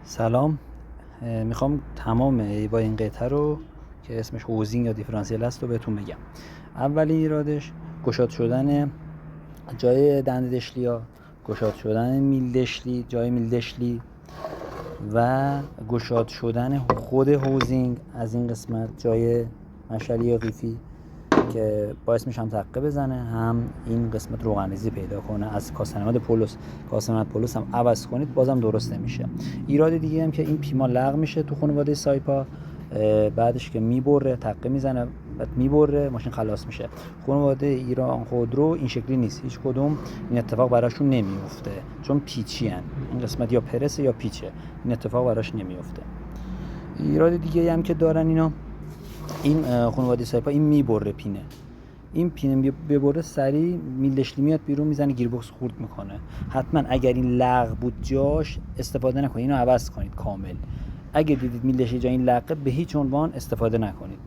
سلام. میخوام تمام با این قطعه رو که اسمش هوزینگ یا دیفرانسیل است رو بهتون بگم. اولی ایرادش گشاد شدن جای دنده دشلیا، گشاد شدن میل دشلی جای میل دشلی و گشاد شدن خود هوزینگ از این قسمت جای مشعلی یا قیفی که باعث میشه هم تقه بزنه، هم این قسمت روغنریزی پیدا کنه. از کاسنمد پولوس هم عوض کنید بازم درست نمیشه. ایراد دیگه هم که این پیما لغو میشه تو خانواده سایپا، بعدش که میبره تقه میزنه، بعد میبره ماشین خلاص میشه. خانواده ایران خودرو این شکلی نیست، هیچ کدوم این اتفاق براشون نمیفته چون پیچی هن. این قسمت یا پرسه یا پیچه، این اتفاق براش نمیفته. ایراد دیگه هم که دارن اینا، این خانواده سایپا این میبره پینه، این پینه ببره سریع میل دشلی میاد بیرون میزنه گیربکس خورد میکنه. حتما اگر این لغو بود جاش استفاده نکنید، اینو عوض کنید کامل. اگه دیدید میل دشلی جای این لغو به هیچ عنوان استفاده نکنید.